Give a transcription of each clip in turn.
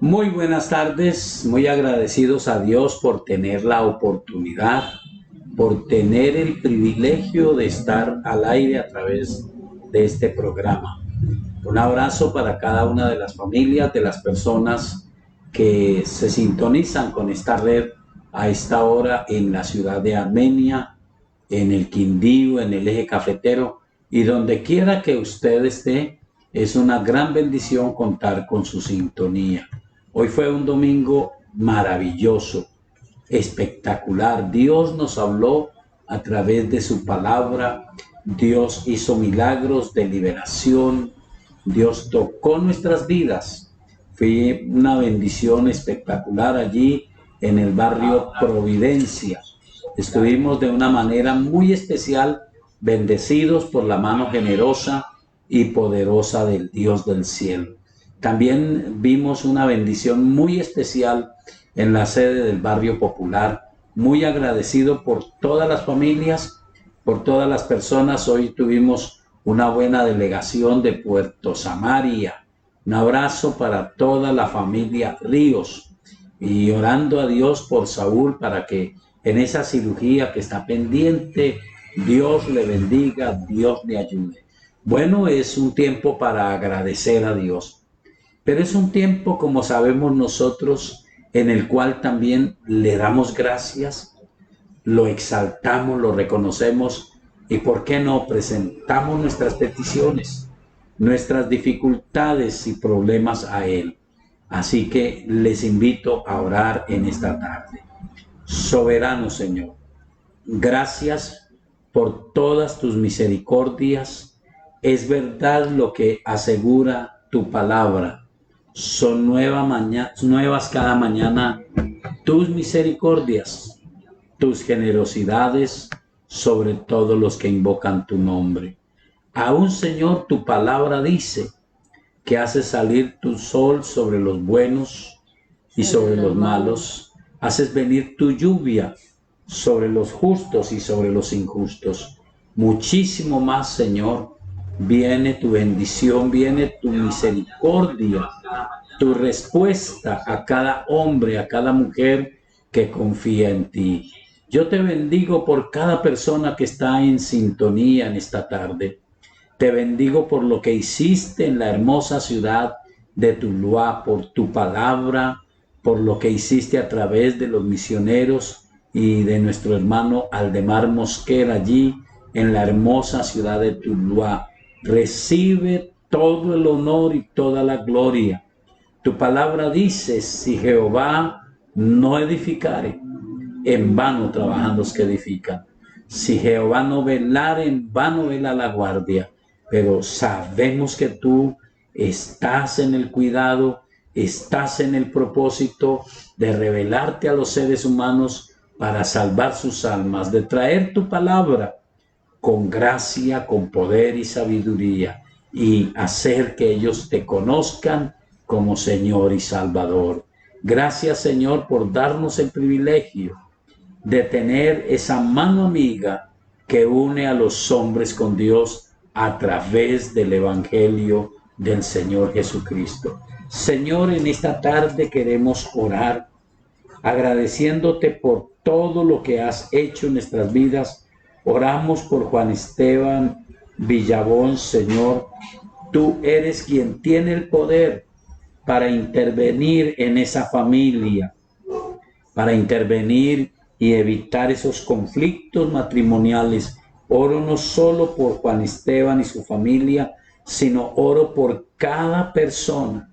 Muy buenas tardes, muy agradecidos a Dios por tener la oportunidad, por tener el privilegio de estar al aire a través de este programa. Un abrazo para cada una de las familias, de las personas que se sintonizan con esta red a esta hora en la ciudad de Armenia, en el Quindío, en el eje cafetero y donde quiera que usted esté, es una gran bendición contar con su sintonía. Hoy fue un domingo maravilloso, espectacular. Dios nos habló a través de su palabra. Dios hizo milagros de liberación. Dios tocó nuestras vidas. Fue una bendición espectacular allí en el barrio Providencia. Estuvimos de una manera muy especial bendecidos por la mano generosa y poderosa del Dios del cielo. También vimos una bendición muy especial en la sede del barrio popular. Muy agradecido por todas las familias, por todas las personas. Hoy tuvimos una buena delegación de Puerto Samaria. Un abrazo para toda la familia Ríos y orando a Dios por Saúl para que en esa cirugía que está pendiente, Dios le bendiga, Dios le ayude. Bueno, es un tiempo para agradecer a Dios, pero es un tiempo, como sabemos nosotros, en el cual también le damos gracias, lo exaltamos, lo reconocemos y, ¿por qué no?, presentamos nuestras peticiones, nuestras dificultades y problemas a Él. Así que les invito a orar en esta tarde. Soberano Señor, gracias por todas tus misericordias. Es verdad lo que asegura tu palabra. Son nuevas cada mañana tus misericordias, tus generosidades sobre todos los que invocan tu nombre. Aún, Señor, tu palabra dice que haces salir tu sol sobre los buenos y sobre los malos. Haces venir tu lluvia sobre los justos y sobre los injustos. Muchísimo más, Señor, viene tu bendición, viene tu misericordia, tu respuesta a cada hombre, a cada mujer que confía en ti. Yo te bendigo por cada persona que está en sintonía en esta tarde. Te bendigo por lo que hiciste en la hermosa ciudad de Tuluá, por tu palabra, por lo que hiciste a través de los misioneros y de nuestro hermano Aldemar Mosquera allí en la hermosa ciudad de Tuluá. Recibe todo el honor y toda la gloria. Tu palabra dice: si Jehová no edificare, en vano trabajan los que edifican. Si Jehová no velare, en vano vela la guardia. Pero sabemos que tú estás en el cuidado, estás en el propósito de revelarte a los seres humanos para salvar sus almas, de traer tu palabra con gracia, con poder y sabiduría, y hacer que ellos te conozcan como Señor y Salvador. Gracias, Señor, por darnos el privilegio de tener esa mano amiga que une a los hombres con Dios a través del Evangelio del Señor Jesucristo. Señor, en esta tarde queremos orar agradeciéndote por todo lo que has hecho en nuestras vidas. Oramos por Juan Esteban Villabón, Señor. Tú eres quien tiene el poder para intervenir en esa familia, para intervenir y evitar esos conflictos matrimoniales. Oro no solo por Juan Esteban y su familia, sino oro por cada persona,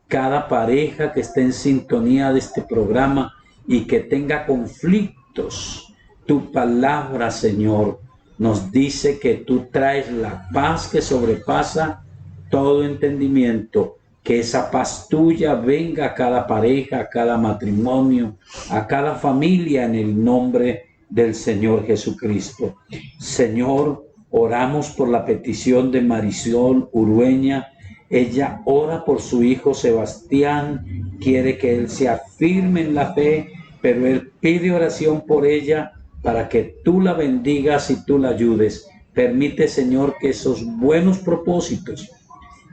cada pareja que esté en sintonía de este programa y que tenga conflictos. Tu palabra, Señor, nos dice que tú traes la paz que sobrepasa todo entendimiento. Que esa paz tuya venga a cada pareja, a cada matrimonio, a cada familia en el nombre del Señor Jesucristo. Señor, oramos por la petición de Marisol Urueña. Ella ora por su hijo Sebastián, quiere que él se afirme en la fe, pero él pide oración por ella para que tú la bendigas y tú la ayudes. Permite, Señor, que esos buenos propósitos,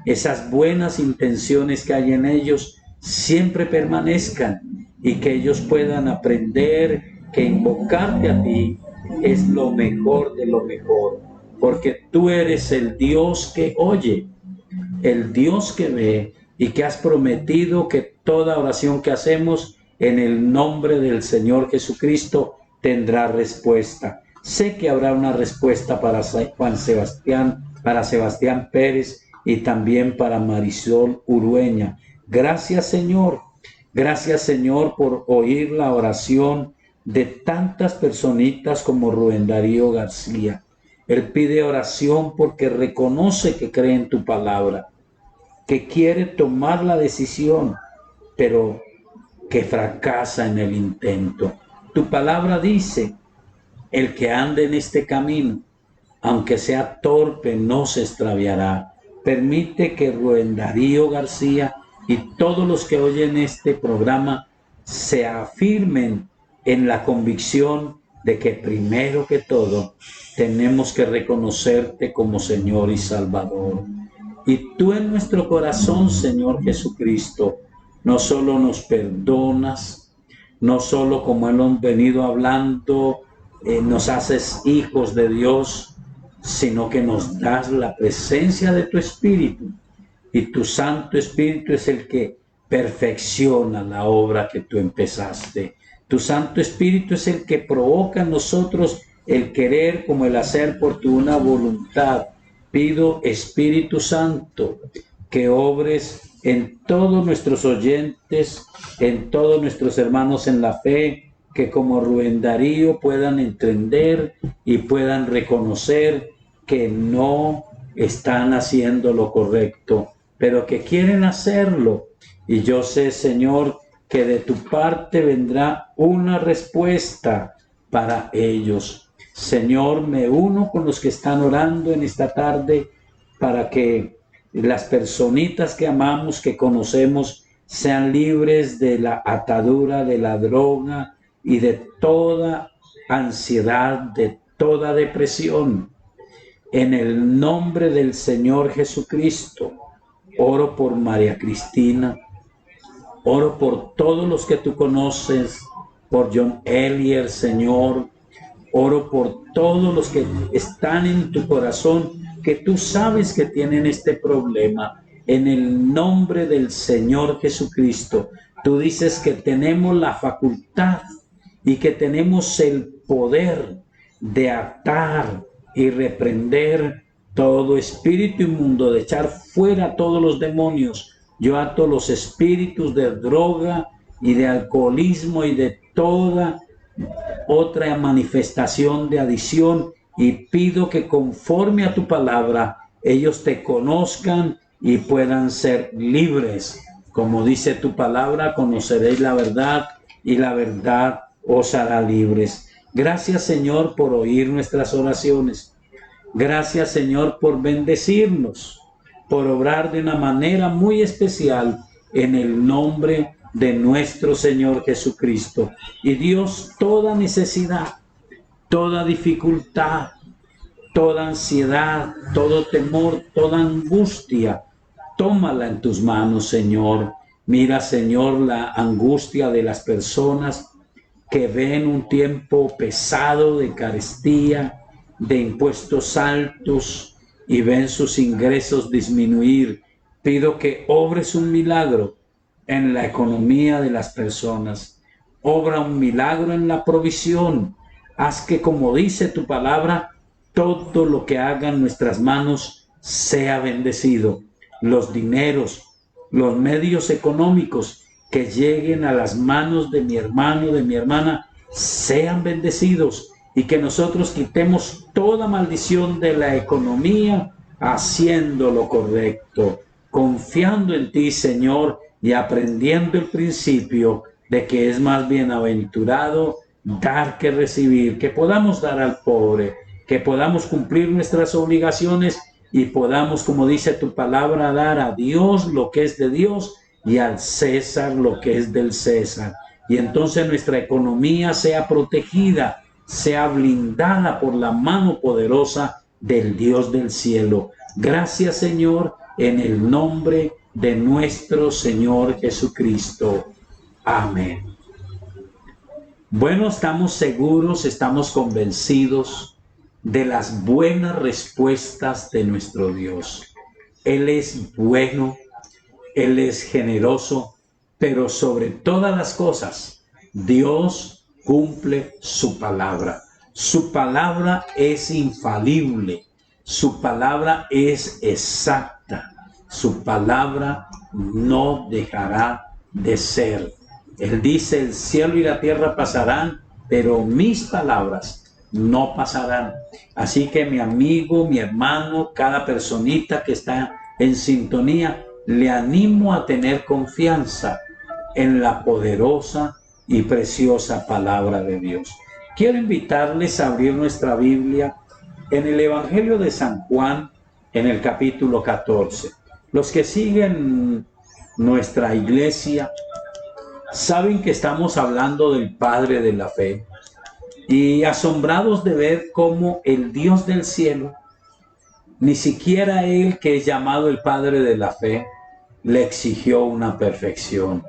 esas buenas intenciones que hay en ellos siempre permanezcan y que ellos puedan aprender que invocarte a ti es lo mejor de lo mejor, porque tú eres el Dios que oye, el Dios que ve y que has prometido que toda oración que hacemos en el nombre del Señor Jesucristo tendrá respuesta. Sé que habrá una respuesta para Juan Sebastián, para Sebastián Pérez y también para Marisol Urueña. Gracias, Señor. Gracias, Señor, por oír la oración de tantas personitas como Rubén Darío García. Él pide oración porque reconoce que cree en tu palabra, que quiere tomar la decisión, pero que fracasa en el intento. Tu palabra dice, el que ande en este camino, aunque sea torpe, no se extraviará. Permite que Rubén Darío García y todos los que oyen este programa se afirmen en la convicción de que primero que todo tenemos que reconocerte como Señor y Salvador. Y tú en nuestro corazón, Señor Jesucristo, no solo nos perdonas, no solo como hemos venido hablando, nos haces hijos de Dios, sino que nos das la presencia de tu Espíritu. Y tu Santo Espíritu es el que perfecciona la obra que tú empezaste. Tu Santo Espíritu es el que provoca en nosotros el querer como el hacer por tu una voluntad. Pido, Espíritu Santo, que obres en todos nuestros oyentes, en todos nuestros hermanos en la fe, que como Rubén Darío puedan entender y puedan reconocer que no están haciendo lo correcto, pero que quieren hacerlo. Y yo sé, Señor, que de tu parte vendrá una respuesta para ellos. Señor, me uno con los que están orando en esta tarde para que las personitas que amamos, que conocemos, sean libres de la atadura de la droga y de toda ansiedad, de toda depresión. En el nombre del Señor Jesucristo, oro por María Cristina, oro por todos los que tú conoces, por John Elier, Señor. Oro por todos los que están en tu corazón, que tú sabes que tienen este problema. En el nombre del Señor Jesucristo, tú dices que tenemos la facultad y que tenemos el poder de atar y reprender todo espíritu inmundo, de echar fuera todos los demonios. Yo ato los espíritus de droga y de alcoholismo y de toda otra manifestación de adicción, y pido que conforme a tu palabra ellos te conozcan y puedan ser libres. Como dice tu palabra, conoceréis la verdad y la verdad os hará libres. Gracias, Señor, por oír nuestras oraciones. Gracias, Señor, por bendecirnos, por obrar de una manera muy especial en el nombre de nuestro Señor Jesucristo. Y Dios, toda necesidad, toda dificultad, toda ansiedad, todo temor, toda angustia, tómala en tus manos, Señor. Mira, Señor, la angustia de las personas que ven un tiempo pesado de carestía, de impuestos altos y ven sus ingresos disminuir. Pido que obres un milagro en la economía de las personas. Obra un milagro en la provisión. Haz que, como dice tu palabra, todo lo que hagan nuestras manos sea bendecido. Los dineros, los medios económicos que lleguen a las manos de mi hermano, de mi hermana, sean bendecidos, y que nosotros quitemos toda maldición de la economía haciendo lo correcto, confiando en ti, Señor, y aprendiendo el principio de que es más bienaventurado dar que recibir, que podamos dar al pobre, que podamos cumplir nuestras obligaciones y podamos, como dice tu palabra, dar a Dios lo que es de Dios y al César lo que es del César. Y entonces nuestra economía sea protegida, sea blindada por la mano poderosa del Dios del cielo. Gracias, Señor, en el nombre de nuestro Señor Jesucristo. Amén. Bueno, estamos seguros, estamos convencidos de las buenas respuestas de nuestro Dios. Él es bueno, Él es generoso, pero sobre todas las cosas, Dios cumple su palabra. Su palabra es infalible, su palabra es exacta, su palabra no dejará de ser. Él dice, el cielo y la tierra pasarán, pero mis palabras no pasarán. Así que mi amigo, mi hermano, cada personita que está en sintonía, le animo a tener confianza en la poderosa y preciosa palabra de Dios. Quiero invitarles a abrir nuestra Biblia en el Evangelio de San Juan, en el capítulo 14. Los que siguen nuestra iglesia saben que estamos hablando del Padre de la fe y asombrados de ver cómo el Dios del cielo, ni siquiera Él, que es llamado el Padre de la fe, le exigió una perfección.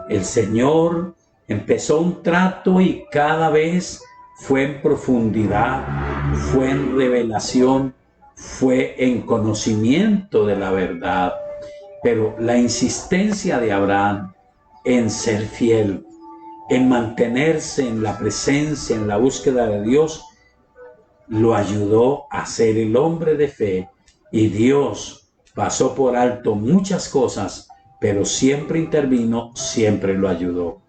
El Señor empezó un trato y cada vez fue en profundidad, fue en revelación, fue en conocimiento de la verdad. Pero la insistencia de Abraham en ser fiel, en mantenerse en la presencia, en la búsqueda de Dios, lo ayudó a ser el hombre de fe, y Dios pasó por alto muchas cosas, pero siempre intervino, siempre lo ayudó.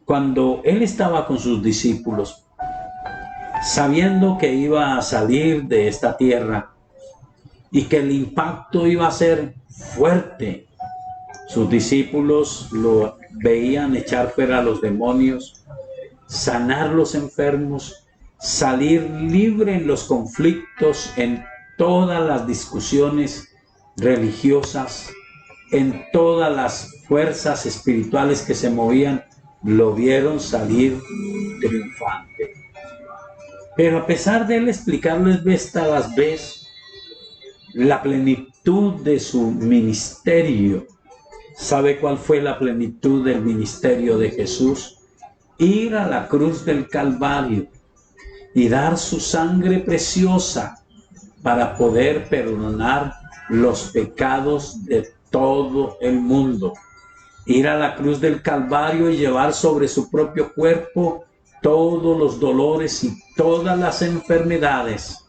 Cuando él estaba con sus discípulos, sabiendo que iba a salir de esta tierra y que el impacto iba a ser fuerte, sus discípulos lo veían echar fuera a los demonios, sanar los enfermos, salir libre en los conflictos, en todas las discusiones religiosas, en todas las fuerzas espirituales que se movían, lo vieron salir triunfante. Pero a pesar de él explicarles vez tras vez la plenitud de su ministerio, ¿sabe cuál fue la plenitud del ministerio de Jesús? Ir a la cruz del Calvario y dar su sangre preciosa para poder perdonar los pecados de todo el mundo. Ir a la cruz del Calvario y llevar sobre su propio cuerpo todos los dolores y todas las enfermedades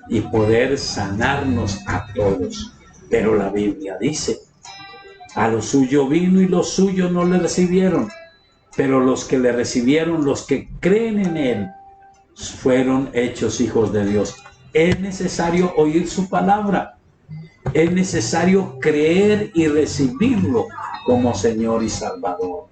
y poder sanarnos a todos. Pero la Biblia dice, a lo suyo vino y los suyos no le recibieron, pero los que le recibieron, los que creen en él, fueron hechos hijos de Dios. Es necesario oír su palabra, es necesario creer y recibirlo como Señor y Salvador.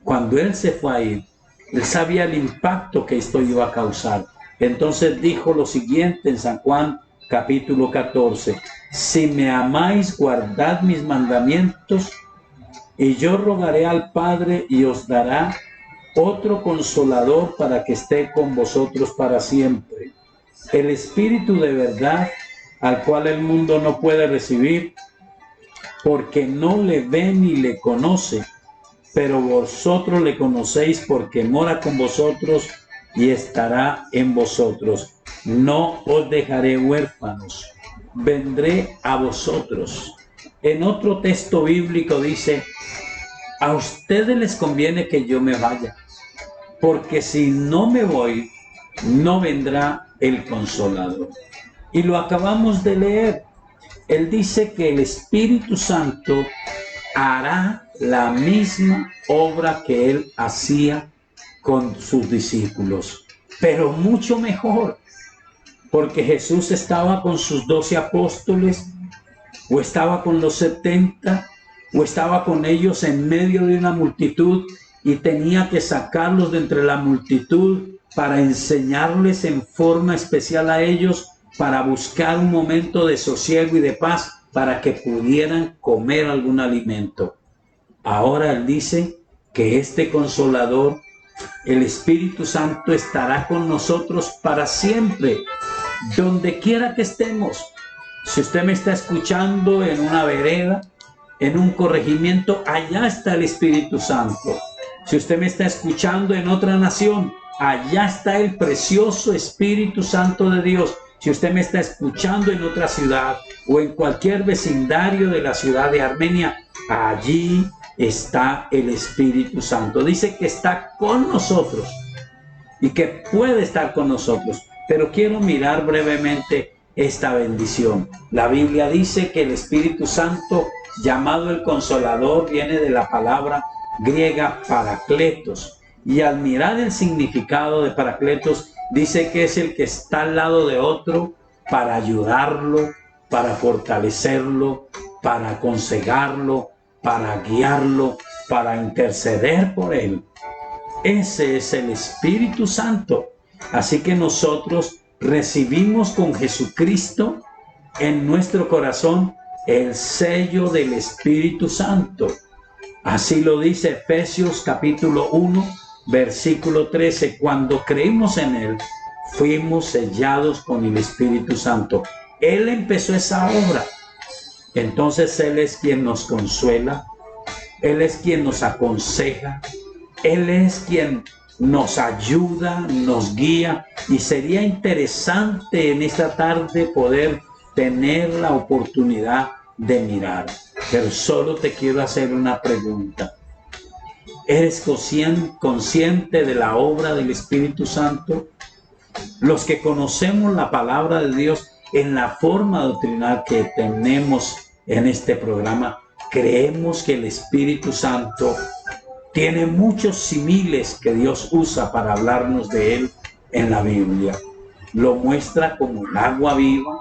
Cuando él se fue a ir, él sabía el impacto que esto iba a causar. Entonces dijo lo siguiente en San Juan capítulo 14, si me amáis, guardad mis mandamientos, y yo rogaré al Padre y os dará otro consolador para que esté con vosotros para siempre. El Espíritu de verdad, al cual el mundo no puede recibir, porque no le ve ni le conoce, pero vosotros le conocéis porque mora con vosotros y estará en vosotros. No os dejaré huérfanos, vendré a vosotros. En otro texto bíblico dice, a ustedes les conviene que yo me vaya, porque si no me voy, no vendrá el Consolador. Y lo acabamos de leer. Él dice que el Espíritu Santo hará la misma obra que él hacía con sus discípulos, pero mucho mejor, porque Jesús estaba con sus 12 apóstoles, o estaba con los 70, o estaba con ellos en medio de una multitud y tenía que sacarlos de entre la multitud para enseñarles en forma especial a ellos, para buscar un momento de sosiego y de paz para que pudieran comer algún alimento. Ahora él dice que este Consolador, el Espíritu Santo, estará con nosotros para siempre, donde quiera que estemos. Si usted me está escuchando en una vereda, en un corregimiento, allá está el Espíritu Santo. Si usted me está escuchando en otra nación, allá está el precioso Espíritu Santo de Dios. Si usted me está escuchando en otra ciudad o en cualquier vecindario de la ciudad de Armenia, allí está el Espíritu Santo. Dice que está con nosotros y que puede estar con nosotros. Pero quiero mirar brevemente esta bendición. La Biblia dice que el Espíritu Santo, llamado el Consolador, viene de la palabra griega parakletos. Y al mirar el significado de parakletos, dice que es el que está al lado de otro para ayudarlo, para fortalecerlo, para aconsejarlo, para guiarlo, para interceder por él. Ese es el Espíritu Santo. Así que nosotros recibimos con Jesucristo en nuestro corazón el sello del Espíritu Santo. Así lo dice Efesios capítulo 1, versículo 13. Cuando creímos en Él, fuimos sellados con el Espíritu Santo. Él empezó esa obra. Entonces Él es quien nos consuela, Él es quien nos aconseja, Él es quien nos ayuda, nos guía. Y sería interesante en esta tarde poder tener la oportunidad de mirar. Pero solo te quiero hacer una pregunta. ¿Eres consciente de la obra del Espíritu Santo? Los que conocemos la palabra de Dios en la forma doctrinal que tenemos en este programa, creemos que el Espíritu Santo tiene muchos símiles que Dios usa para hablarnos de Él en la Biblia. Lo muestra como el agua viva,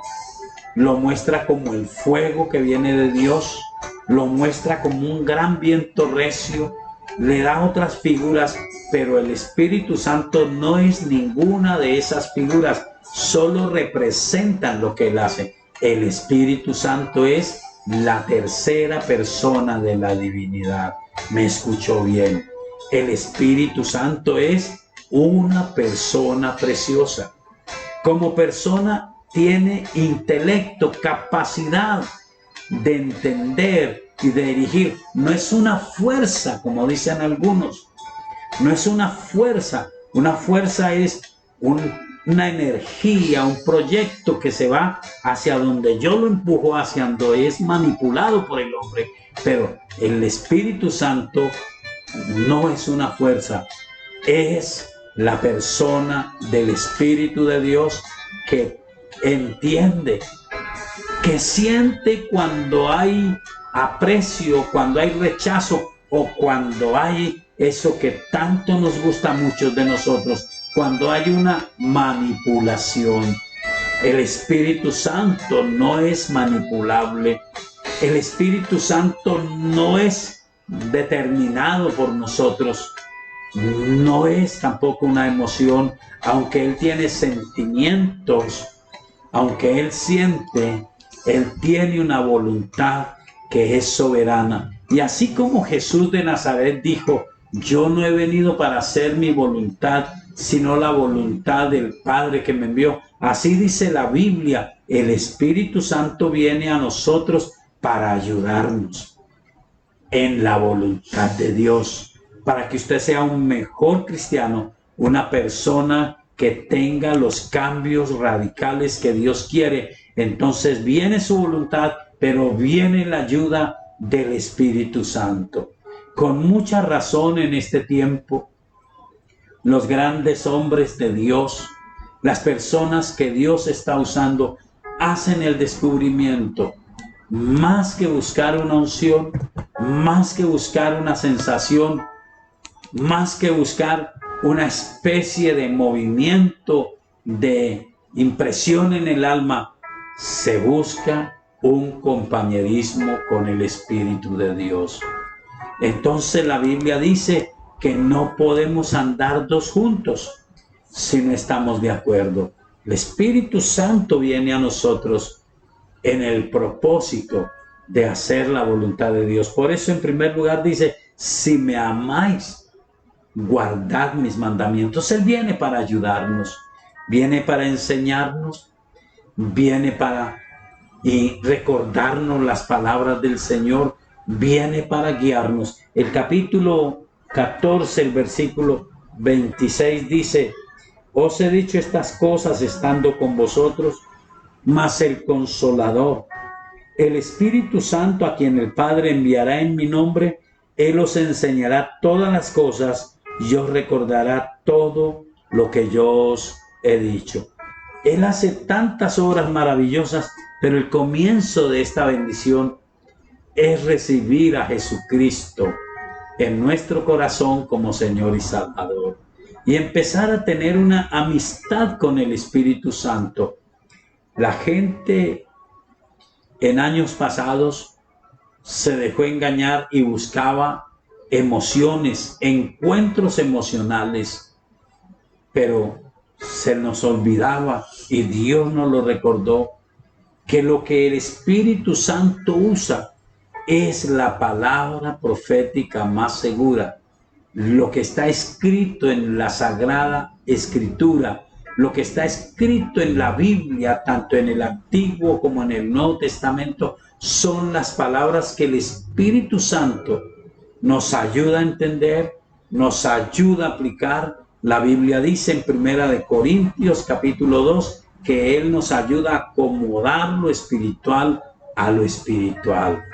lo muestra como el fuego que viene de Dios, lo muestra como un gran viento recio, le da otras figuras, pero el Espíritu Santo no es ninguna de esas figuras, solo representan lo que Él hace. El Espíritu Santo es la tercera persona de la divinidad. Me escuchó bien. El Espíritu Santo es una persona preciosa. Como persona tiene intelecto, capacidad de entender y de dirigir. No es una fuerza, como dicen algunos. No es una fuerza. Una fuerza es una energía, un proyecto que se va hacia donde yo lo empujo, hacia donde es manipulado por el hombre. Pero el Espíritu Santo no es una fuerza, es la persona del Espíritu de Dios que entiende, que siente cuando hay aprecio, cuando hay rechazo o cuando hay eso que tanto nos gusta a muchos de nosotros, cuando hay una manipulación. El Espíritu Santo no es manipulable. El Espíritu Santo no es determinado por nosotros. No es tampoco una emoción, aunque Él tiene sentimientos, aunque Él siente, Él tiene una voluntad que es soberana. Y así como Jesús de Nazaret dijo: yo no he venido para hacer mi voluntad, sino la voluntad del Padre que me envió. Así dice la Biblia, el Espíritu Santo viene a nosotros para ayudarnos en la voluntad de Dios, para que usted sea un mejor cristiano, una persona que tenga los cambios radicales que Dios quiere. Entonces viene su voluntad, pero viene la ayuda del Espíritu Santo. Con mucha razón en este tiempo, los grandes hombres de Dios, las personas que Dios está usando, hacen el descubrimiento. Más que buscar una unción, más que buscar una sensación, más que buscar una especie de movimiento, de impresión en el alma, se busca un compañerismo con el Espíritu de Dios. Entonces la Biblia dice que no podemos andar dos juntos si no estamos de acuerdo. El Espíritu Santo viene a nosotros en el propósito de hacer la voluntad de Dios. Por eso en primer lugar dice: si me amáis, guardad mis mandamientos. Él viene para ayudarnos, viene para enseñarnos, viene para recordarnos las palabras del Señor, viene para guiarnos. El capítulo 14, el versículo 26 dice: os he dicho estas cosas estando con vosotros, mas el Consolador, el Espíritu Santo, a quien el Padre enviará en mi nombre, Él os enseñará todas las cosas y os recordará todo lo que yo os he dicho. Él hace tantas obras maravillosas, pero el comienzo de esta bendición es recibir a Jesucristo en nuestro corazón como Señor y Salvador y empezar a tener una amistad con el Espíritu Santo. La gente en años pasados se dejó engañar y buscaba emociones, encuentros emocionales, pero se nos olvidaba, y Dios nos lo recordó, que lo que el Espíritu Santo usa es la palabra profética más segura, lo que está escrito en la Sagrada Escritura, lo que está escrito en la Biblia, tanto en el Antiguo como en el Nuevo Testamento, son las palabras que el Espíritu Santo nos ayuda a entender, nos ayuda a aplicar. La Biblia dice en Primera de Corintios capítulo 2 que Él nos ayuda a acomodar lo espiritual a lo espiritual.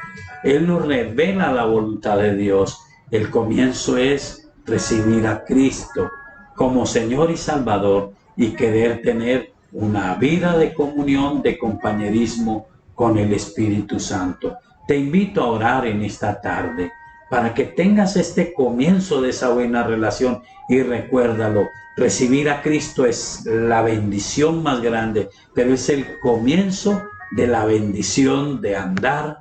Él nos revela la voluntad de Dios. El comienzo es recibir a Cristo como Señor y Salvador y querer tener una vida de comunión, de compañerismo con el Espíritu Santo. Te invito a orar en esta tarde para que tengas este comienzo de esa buena relación y recuérdalo, recibir a Cristo es la bendición más grande, pero es el comienzo de la bendición de andar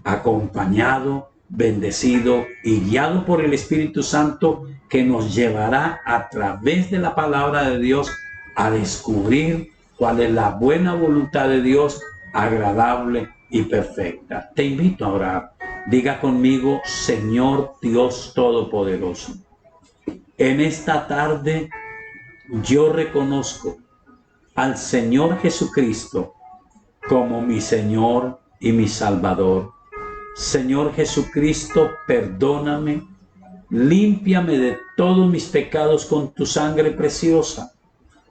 acompañado, bendecido y guiado por el Espíritu Santo, que nos llevará a través de la palabra de Dios a descubrir cuál es la buena voluntad de Dios, agradable y perfecta. Te invito a orar. Diga conmigo: Señor Dios Todopoderoso, en esta tarde yo reconozco al Señor Jesucristo como mi Señor y mi Salvador. Señor Jesucristo, perdóname, límpiame de todos mis pecados con tu sangre preciosa.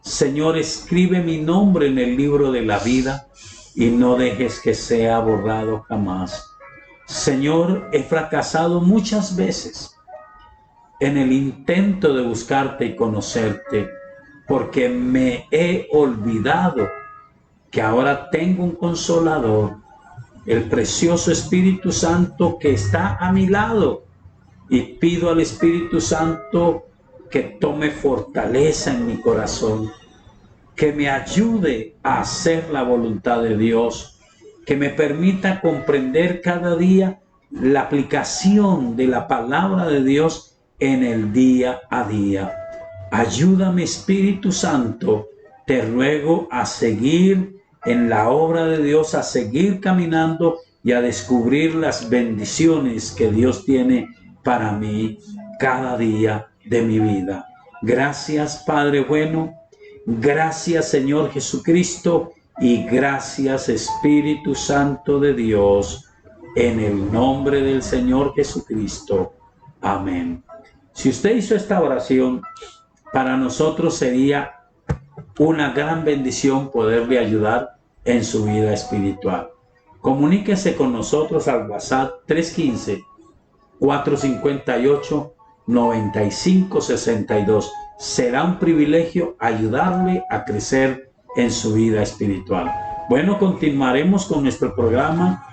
Señor, escribe mi nombre en el libro de la vida y no dejes que sea borrado jamás. Señor, he fracasado muchas veces en el intento de buscarte y conocerte, porque me he olvidado que ahora tengo un Consolador, el precioso Espíritu Santo que está a mi lado, y pido al Espíritu Santo que tome fortaleza en mi corazón, que me ayude a hacer la voluntad de Dios, que me permita comprender cada día la aplicación de la palabra de Dios en el día a día. Ayúdame, Espíritu Santo, te ruego, a seguir en la obra de Dios, a seguir caminando y a descubrir las bendiciones que Dios tiene para mí cada día de mi vida. Gracias, Padre bueno. Gracias, Señor Jesucristo, y gracias, Espíritu Santo de Dios, en el nombre del Señor Jesucristo. Amén. Si usted hizo esta oración, para nosotros sería una gran bendición poderle ayudar en su vida espiritual. Comuníquese con nosotros al WhatsApp 315-458-9562. Será un privilegio ayudarle a crecer en su vida espiritual. Bueno, continuaremos con nuestro programa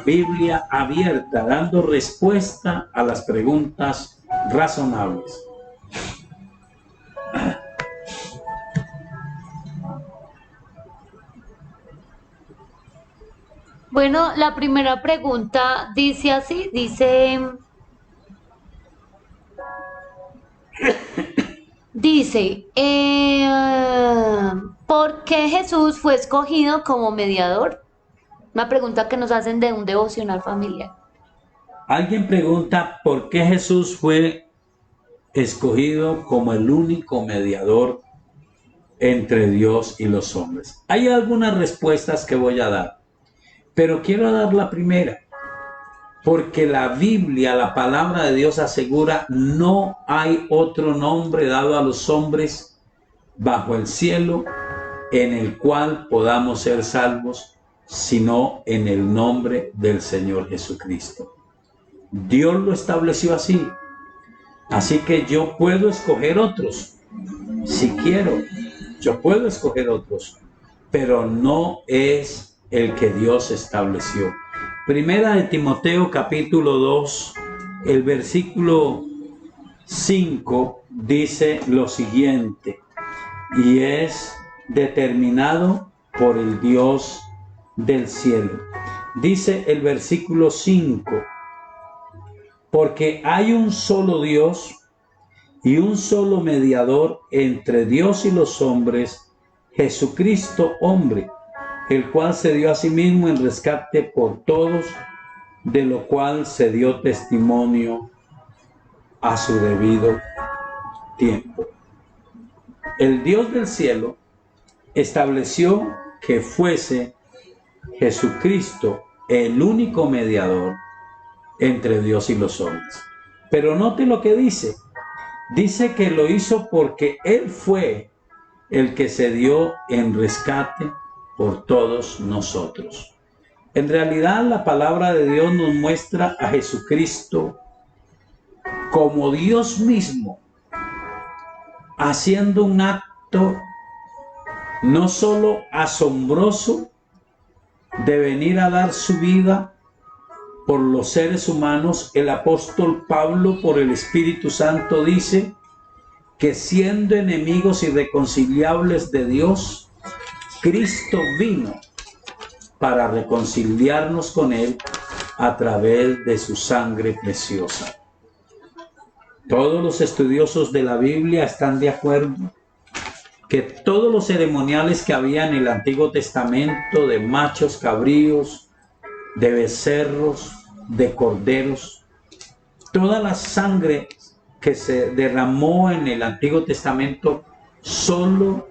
Biblia Abierta, dando respuesta a las preguntas razonables. Bueno, la primera pregunta dice así, dice, ¿por qué Jesús fue escogido como mediador? Una pregunta que nos hacen de un devocional familiar. Alguien pregunta por qué Jesús fue escogido como el único mediador entre Dios y los hombres. Hay algunas respuestas que voy a dar, pero quiero dar la primera. porque la Biblia, la palabra de Dios asegura, no hay otro nombre dado a los hombres bajo el cielo en el cual podamos ser salvos, sino en el nombre del Señor Jesucristo. Dios lo estableció así. Así que yo puedo escoger otros, si quiero, yo puedo escoger otros, pero no es el que Dios estableció. Primera de Timoteo capítulo 2, el versículo 5 dice lo siguiente, y es determinado por el Dios del cielo. Dice el versículo 5, porque hay un solo Dios y un solo mediador entre Dios y los hombres, Jesucristo hombre, el cual se dio a sí mismo en rescate por todos, de lo cual se dio testimonio a su debido tiempo. El Dios del cielo estableció que fuese Jesucristo el único mediador entre Dios y los hombres. Pero note lo que dice. Dice que lo hizo porque Él fue el que se dio en rescate por todos nosotros. En realidad, la palabra de Dios nos muestra a Jesucristo como Dios mismo, haciendo un acto no solo asombroso de venir a dar su vida por los seres humanos. El apóstol Pablo, por el Espíritu Santo, dice que siendo enemigos irreconciliables de Dios, Cristo vino para reconciliarnos con Él a través de su sangre preciosa. Todos los estudiosos de la Biblia están de acuerdo que todos los ceremoniales que había en el Antiguo Testamento, de machos cabríos, de becerros, de corderos, toda la sangre que se derramó en el Antiguo Testamento solo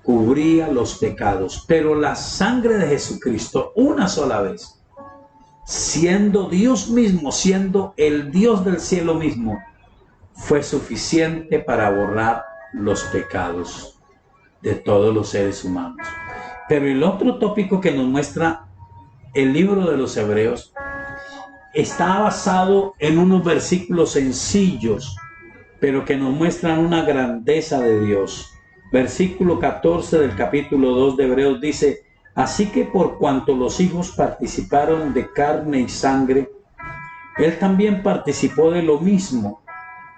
cubría los pecados, pero la sangre de Jesucristo, una sola vez, siendo Dios mismo, siendo el Dios del cielo mismo, fue suficiente para borrar los pecados de todos los seres humanos. Pero el otro tópico que nos muestra el libro de los Hebreos está basado en unos versículos sencillos, pero que nos muestran una grandeza de Dios. Versículo 14 del capítulo 2 de Hebreos dice: así que por cuanto los hijos participaron de carne y sangre, Él también participó de lo mismo,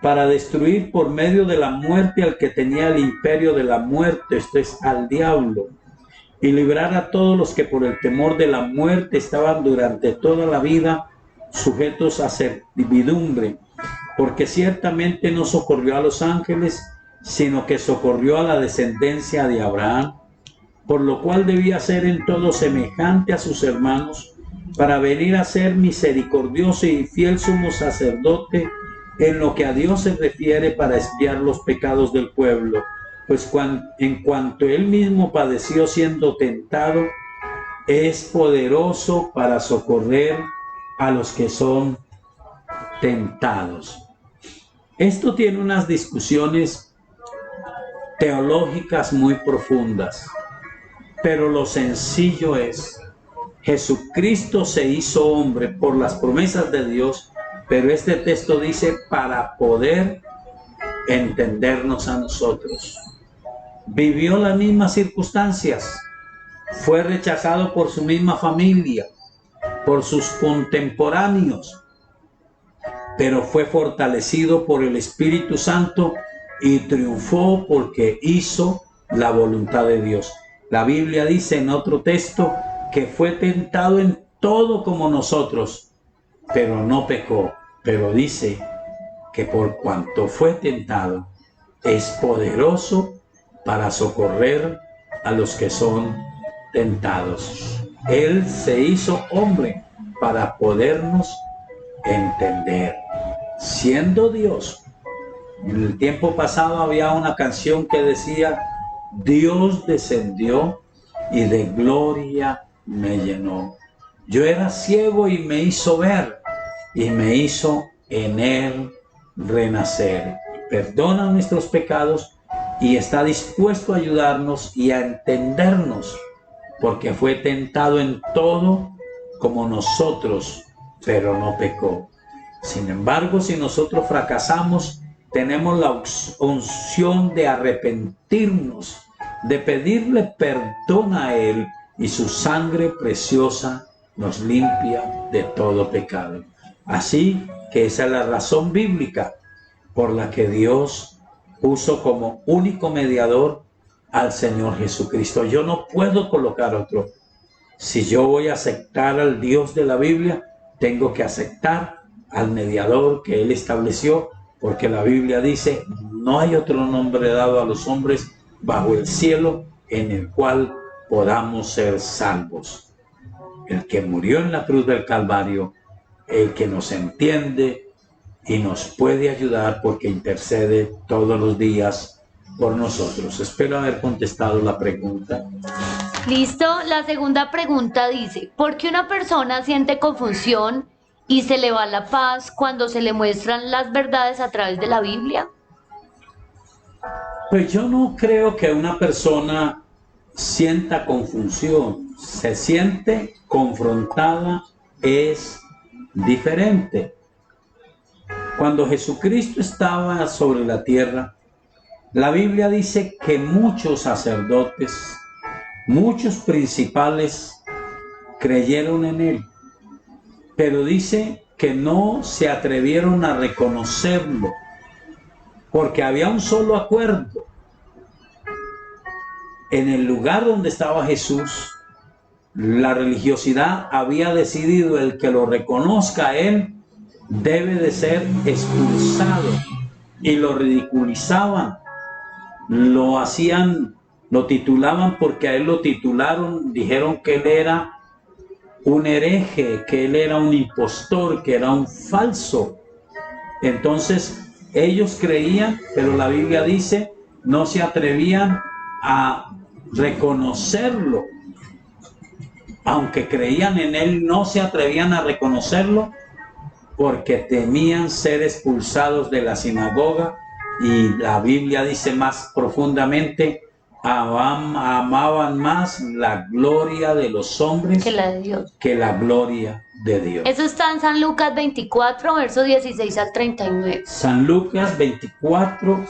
para destruir por medio de la muerte al que tenía el imperio de la muerte, esto es, al diablo, y librar a todos los que por el temor de la muerte estaban durante toda la vida sujetos a servidumbre, porque ciertamente no socorrió a los ángeles, sino que socorrió a la descendencia de Abraham, por lo cual debía ser en todo semejante a sus hermanos, para venir a ser misericordioso y fiel sumo sacerdote en lo que a Dios se refiere, para expiar los pecados del pueblo, pues en cuanto Él mismo padeció siendo tentado, es poderoso para socorrer a los que son tentados. Esto tiene unas discusiones teológicas muy profundas, pero lo sencillo es: Jesucristo se hizo hombre por las promesas de Dios, pero este texto dice para poder entendernos a nosotros. Vivió las mismas circunstancias, fue rechazado por su misma familia, por sus contemporáneos, pero fue fortalecido por el Espíritu Santo y triunfó porque hizo la voluntad de Dios. La Biblia dice en otro texto que fue tentado en todo como nosotros, pero no pecó. Pero dice que por cuanto fue tentado, es poderoso para socorrer a los que son tentados. Él se hizo hombre para podernos entender. Siendo Dios, en el tiempo pasado había una canción que decía: Dios descendió y de gloria me llenó. Yo era ciego y me hizo ver, y me hizo en él renacer. Perdona nuestros pecados y está dispuesto a ayudarnos y a entendernos, porque fue tentado en todo como nosotros, pero no pecó. Sin embargo, si nosotros fracasamos, tenemos la unción de arrepentirnos, de pedirle perdón a Él, y su sangre preciosa nos limpia de todo pecado. Así que esa es la razón bíblica por la que Dios puso como único mediador al Señor Jesucristo. Yo no puedo colocar otro. Si yo voy a aceptar al Dios de la Biblia, tengo que aceptar al mediador que Él estableció, porque la Biblia dice: no hay otro nombre dado a los hombres bajo el cielo en el cual podamos ser salvos. El que murió en la cruz del Calvario, el que nos entiende y nos puede ayudar, porque intercede todos los días por nosotros. Espero haber contestado la pregunta. Listo. La segunda pregunta dice: ¿por qué una persona siente confusión y se le va la paz cuando se le muestran las verdades a través de la Biblia? Pues yo no creo que una persona sienta confusión. Se siente confrontada, es diferente. Cuando Jesucristo estaba sobre la tierra, la Biblia dice que muchos sacerdotes, muchos principales creyeron en Él, pero dice que no se atrevieron a reconocerlo, porque había un solo acuerdo. En el lugar donde estaba Jesús, la religiosidad había decidido: el que lo reconozca a Él debe de ser expulsado. Y lo ridiculizaban, lo hacían, lo titulaban, porque a Él lo titularon, dijeron que Él era un hereje, que Él era un impostor, que era un falso. Entonces ellos creían, pero la Biblia dice, no se atrevían a reconocerlo. Aunque creían en Él, no se atrevían a reconocerlo, porque temían ser expulsados de la sinagoga. Y la Biblia dice más profundamente: amaban más la gloria de los hombres Que la de Dios. que la gloria de Dios. Eso está en San Lucas 24, versos 16 al 39. San Lucas 24,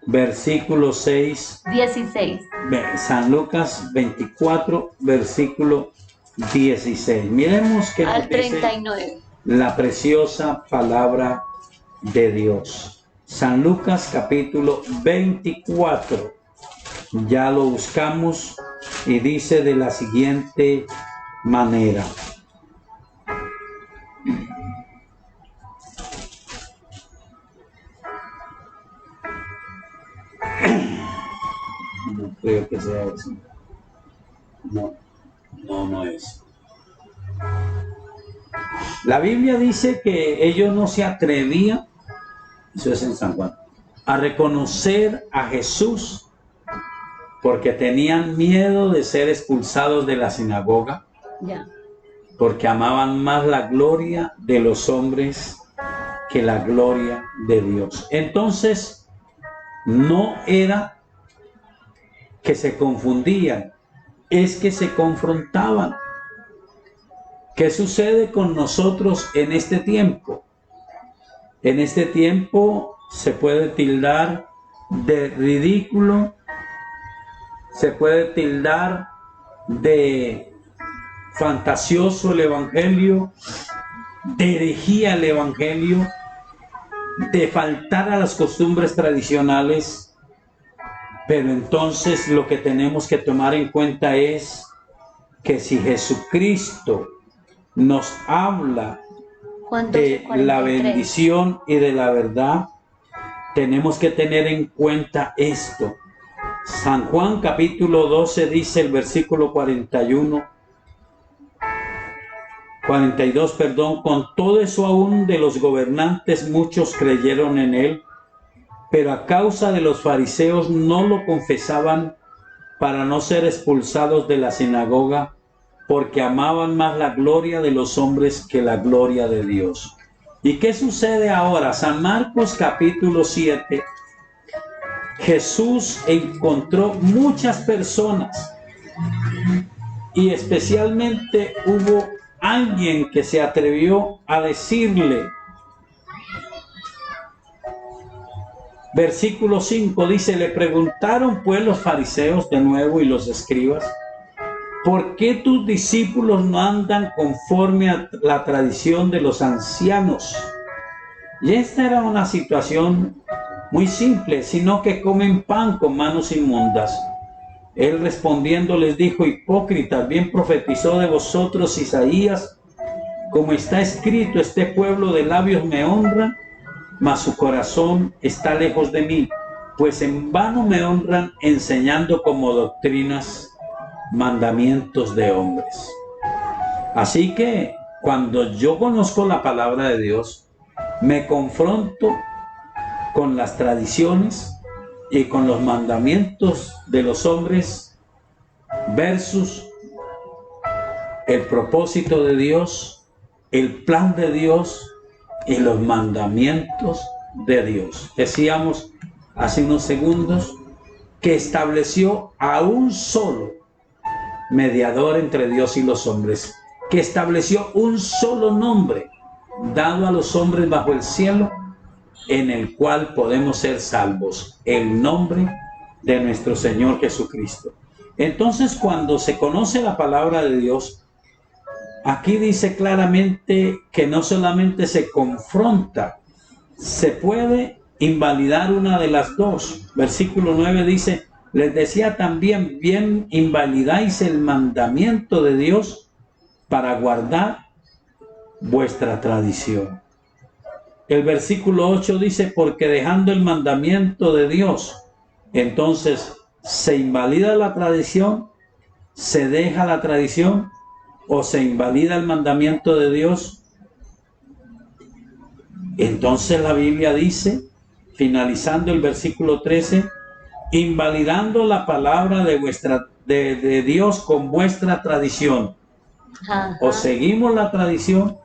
versículo 6. 16. San Lucas 24, versículo 16. Miremos que al 39. La preciosa palabra de Dios. San Lucas capítulo 24. Ya lo buscamos y dice de la siguiente manera. No creo que sea eso. No es. La Biblia dice que ellos no se atrevían, eso es en San Juan, a reconocer a Jesús, porque tenían miedo de ser expulsados de la sinagoga, porque amaban más la gloria de los hombres que la gloria de Dios. Entonces, no era que se confundían, es que se confrontaban. ¿Qué sucede con nosotros en este tiempo? En este tiempo se puede tildar de ridículo, se puede tildar de fantasioso el evangelio, de herejía el evangelio, de faltar a las costumbres tradicionales. Pero entonces lo que tenemos que tomar en cuenta es que si Jesucristo nos habla de la bendición y de la verdad, tenemos que tener en cuenta esto. San Juan capítulo 12 dice el versículo 42, con todo eso aún de los gobernantes muchos creyeron en Él, pero a causa de los fariseos no lo confesaban para no ser expulsados de la sinagoga, porque amaban más la gloria de los hombres que la gloria de Dios. ¿Y qué sucede ahora? San Marcos capítulo 7. Jesús encontró muchas personas y especialmente hubo alguien que se atrevió a decirle, versículo 5 dice, le preguntaron pues los fariseos de nuevo y los escribas, ¿por qué tus discípulos no andan conforme a la tradición de los ancianos? Y esta era una situación muy simple, sino que comen pan con manos inmundas. Él respondiendo les dijo, hipócritas, bien profetizó de vosotros Isaías, como está escrito, este pueblo de labios me honra, mas su corazón está lejos de mí, pues en vano me honran enseñando como doctrinas mandamientos de hombres. Así que cuando yo conozco la palabra de Dios, me confronto con las tradiciones y con los mandamientos de los hombres versus el propósito de Dios, el plan de Dios y los mandamientos de Dios. Decíamos hace unos segundos que estableció a un solo mediador entre Dios y los hombres, que estableció un solo nombre dado a los hombres bajo el cielo, en el cual podemos ser salvos, el nombre de nuestro Señor Jesucristo. Entonces, cuando se conoce la palabra de Dios, aquí dice claramente que no solamente se confronta, se puede invalidar una de las dos. Versículo 9 dice, les decía también, bien invalidáis el mandamiento de Dios para guardar vuestra tradición. El versículo 8 dice, porque dejando el mandamiento de Dios, entonces se invalida la tradición, se deja la tradición o se invalida el mandamiento de Dios. Entonces la Biblia dice, finalizando el versículo 13, invalidando la palabra de Dios con vuestra tradición. Ajá. O seguimos la tradición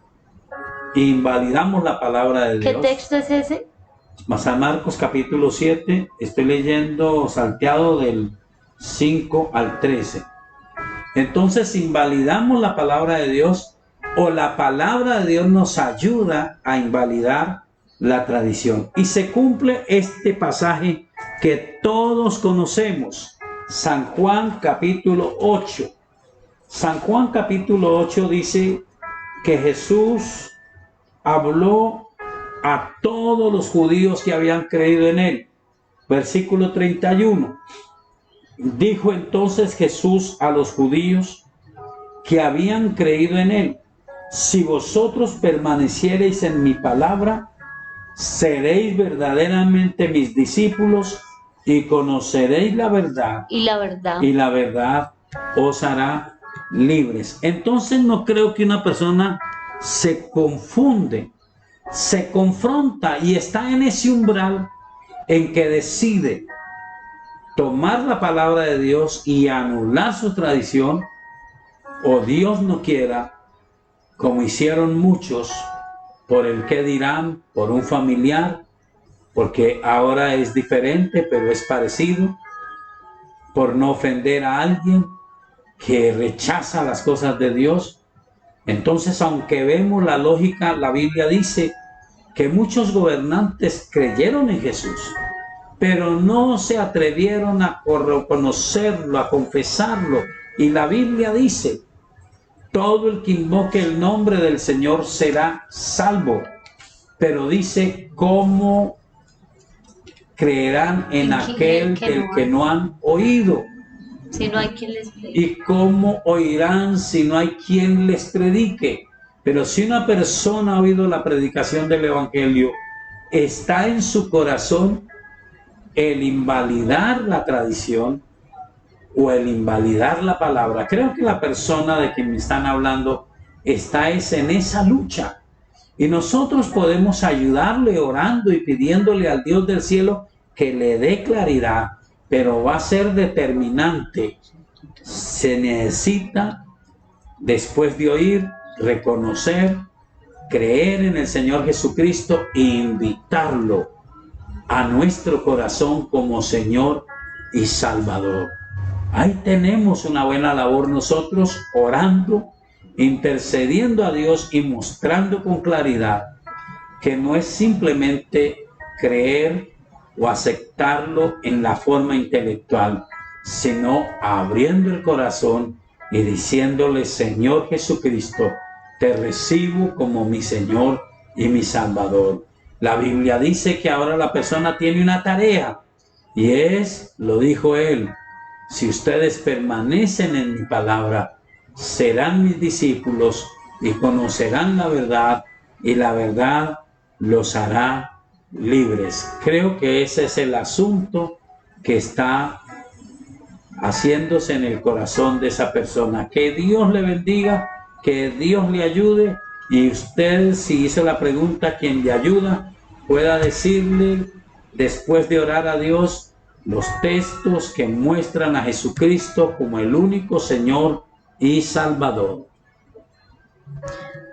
e invalidamos la palabra de Dios. ¿Qué texto es ese? San Marcos capítulo 7, estoy leyendo salteado del 5 al 13. Entonces invalidamos la palabra de Dios o la palabra de Dios nos ayuda a invalidar la tradición. Y se cumple este pasaje que todos conocemos, San Juan capítulo 8. San Juan capítulo 8 dice que Jesús habló a todos los judíos que habían creído en él. Versículo 31. Dijo entonces Jesús a los judíos que habían creído en él, si vosotros permaneciereis en mi palabra, seréis verdaderamente mis discípulos y conoceréis la verdad. Y la verdad. Y la verdad os hará libres. Entonces no creo que una persona se confunde, se confronta y está en ese umbral en que decide tomar la palabra de Dios y anular su tradición, o Dios no quiera, como hicieron muchos, por el qué dirán, por un familiar, porque ahora es diferente, pero es parecido, por no ofender a alguien que rechaza las cosas de Dios. Entonces, aunque vemos la lógica, la Biblia dice que muchos gobernantes creyeron en Jesús, pero no se atrevieron a reconocerlo, a confesarlo. Y la Biblia dice, todo el que invoque el nombre del Señor será salvo. Pero dice, ¿cómo creerán en aquel del que no han oído? Si no hay quien les predique. ¿Y cómo oirán si no hay quien les predique? Pero si una persona ha oído la predicación del Evangelio, está en su corazón el invalidar la tradición o el invalidar la palabra. Creo que la persona de quien me están hablando está en esa lucha. Y nosotros podemos ayudarle orando y pidiéndole al Dios del cielo que le dé claridad, pero va a ser determinante. Se necesita después de oír, reconocer, creer en el Señor Jesucristo e invitarlo a nuestro corazón como Señor y Salvador. Ahí tenemos una buena labor nosotros, orando, intercediendo a Dios y mostrando con claridad que no es simplemente creer o aceptarlo en la forma intelectual, sino abriendo el corazón y diciéndole: Señor Jesucristo, te recibo como mi Señor y mi Salvador. La Biblia dice que ahora la persona tiene una tarea, y es, lo dijo él: si ustedes permanecen en mi palabra, serán mis discípulos y conocerán la verdad, y la verdad los hará libres. Creo que ese es el asunto que está haciéndose en el corazón de esa persona. Que Dios le bendiga, que Dios le ayude, y usted, si hizo la pregunta, quien le ayuda, pueda decirle, después de orar a Dios, los textos que muestran a Jesucristo como el único Señor y Salvador.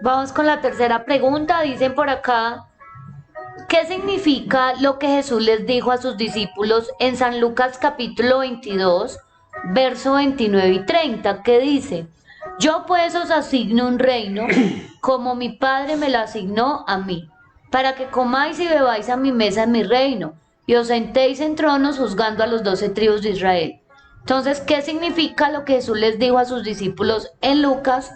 Vamos con la tercera pregunta. Dicen por acá: ¿qué significa lo que Jesús les dijo a sus discípulos en San Lucas capítulo 22, verso 29 y 30, que dice: yo pues os asigno un reino, como mi Padre me lo asignó a mí, para que comáis y bebáis a mi mesa en mi reino, y os sentéis en tronos juzgando a los 12 tribus de Israel? Entonces, ¿qué significa lo que Jesús les dijo a sus discípulos en Lucas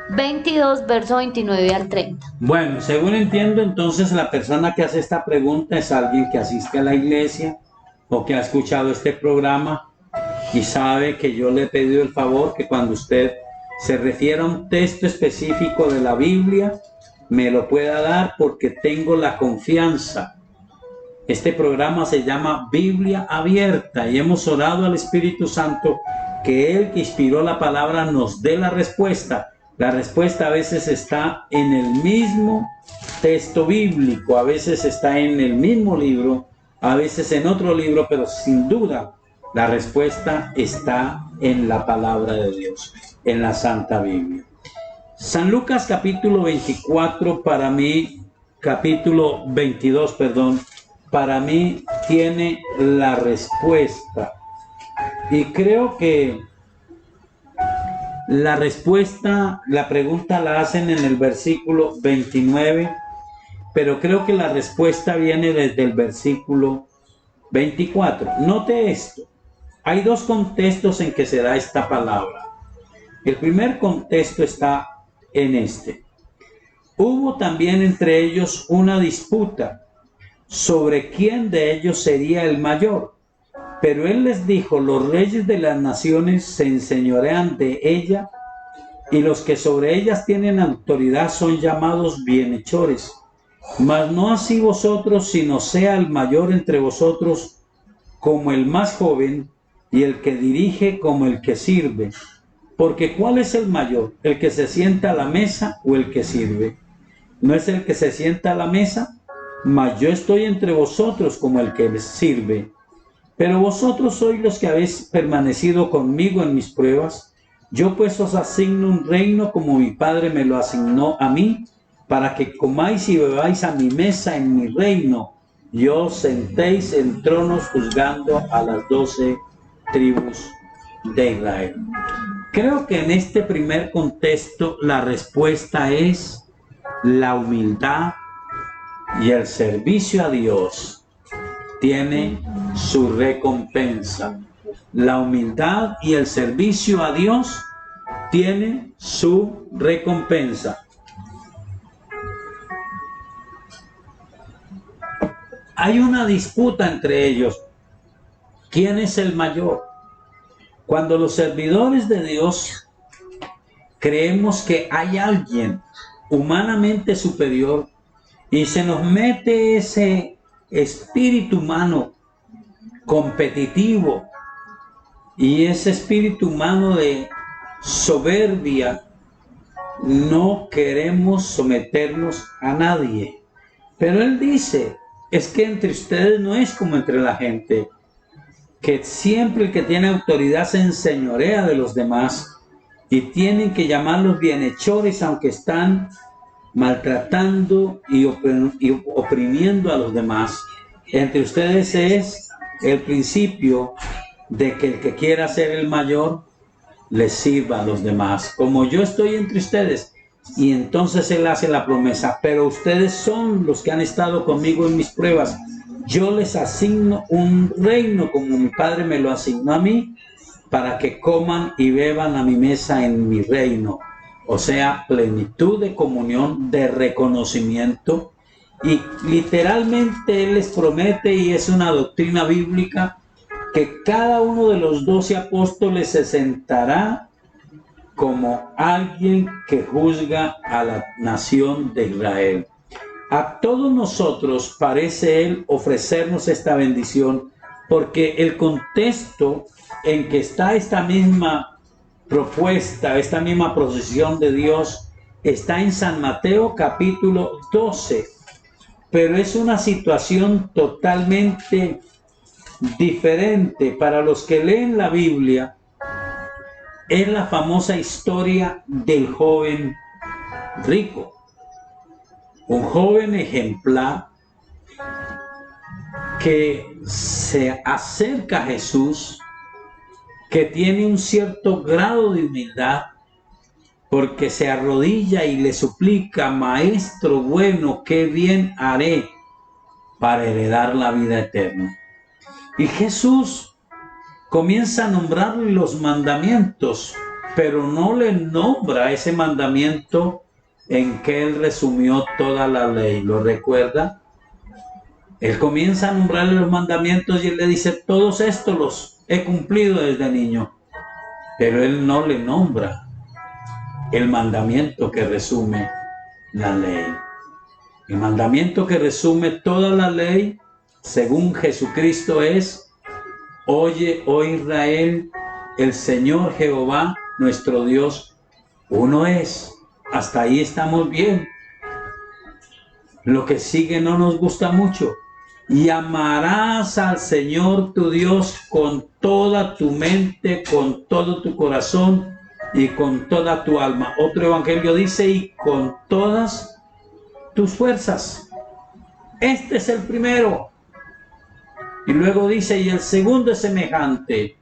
22, verso 29 al 30? Bueno, según entiendo, entonces la persona que hace esta pregunta es alguien que asiste a la iglesia o que ha escuchado este programa y sabe que yo le he pedido el favor que cuando usted se refiere a un texto específico de la Biblia, me lo pueda dar, porque tengo la confianza. Este programa se llama Biblia Abierta y hemos orado al Espíritu Santo que Él, que inspiró la palabra, nos dé la respuesta. La respuesta a veces está en el mismo texto bíblico, a veces está en el mismo libro, a veces en otro libro, pero sin duda la respuesta está en la palabra de Dios, en la Santa Biblia. San Lucas capítulo 24 para mí, capítulo 22, perdón, para mí tiene la respuesta. Y creo que la respuesta, la pregunta la hacen en el versículo 29, pero creo que la respuesta viene desde el versículo 24. Note esto. Hay dos contextos en que se da esta palabra. El primer contexto está en este. Hubo también entre ellos una disputa sobre quién de ellos sería el mayor. Pero él les dijo: los reyes de las naciones se enseñorean de ella, y los que sobre ellas tienen autoridad son llamados bienhechores. Mas no así vosotros, sino sea el mayor entre vosotros como el más joven, y el que dirige como el que sirve. Porque ¿cuál es el mayor? ¿El que se sienta a la mesa o el que sirve? ¿No es el que se sienta a la mesa? Mas yo estoy entre vosotros como el que sirve. Pero vosotros sois los que habéis permanecido conmigo en mis pruebas. Yo pues os asigno un reino como mi Padre me lo asignó a mí, para que comáis y bebáis a mi mesa en mi reino, y os sentéis en tronos juzgando a las 12 tribus de Israel. Creo que en este primer contexto la respuesta es la humildad, y el servicio a Dios tiene su recompensa. La humildad y el servicio a Dios tiene su recompensa. Hay una disputa entre ellos. ¿Quién es el mayor? Cuando los servidores de Dios creemos que hay alguien humanamente superior y se nos mete ese espíritu humano competitivo y ese espíritu humano de soberbia, no queremos someternos a nadie. Pero él dice, es que entre ustedes no es como entre la gente, que siempre el que tiene autoridad se enseñorea de los demás, y tienen que llamarlos bienhechores, aunque están maltratando y oprimiendo a los demás. Entre ustedes es el principio de que el que quiera ser el mayor les sirva a los demás, como yo estoy entre ustedes. Y entonces él hace la promesa: pero ustedes son los que han estado conmigo en mis pruebas. Yo les asigno un reino como mi Padre me lo asignó a mí, para que coman y beban a mi mesa en mi reino. O sea, plenitud de comunión, de reconocimiento. Y literalmente él les promete, y es una doctrina bíblica, que cada uno de los 12 apóstoles se sentará como alguien que juzga a la nación de Israel. A todos nosotros parece él ofrecernos esta bendición, porque el contexto en que está esta misma propuesta, esta misma procesión de Dios, está en San Mateo capítulo 12, pero es una situación totalmente diferente. Para los que leen la Biblia, es la famosa historia del joven rico, un joven ejemplar que se acerca a Jesús, que tiene un cierto grado de humildad, porque se arrodilla y le suplica: Maestro bueno, qué bien haré para heredar la vida eterna. Y Jesús comienza a nombrarle los mandamientos, pero no le nombra ese mandamiento en que él resumió toda la ley. ¿Lo recuerda? Él comienza a nombrarle los mandamientos y él le dice: todos estos los he cumplido desde niño. Pero él no le nombra el mandamiento que resume la ley. El mandamiento que resume toda la ley, según Jesucristo, es: oye, oh Israel, el Señor Jehová, nuestro Dios, uno es. Hasta ahí estamos bien. Lo que sigue no nos gusta mucho. Y amarás al Señor tu Dios con toda tu mente, con todo tu corazón y con toda tu alma. Otro evangelio dice: y con todas tus fuerzas. Este es el primero. Y luego dice: y el segundo es semejante: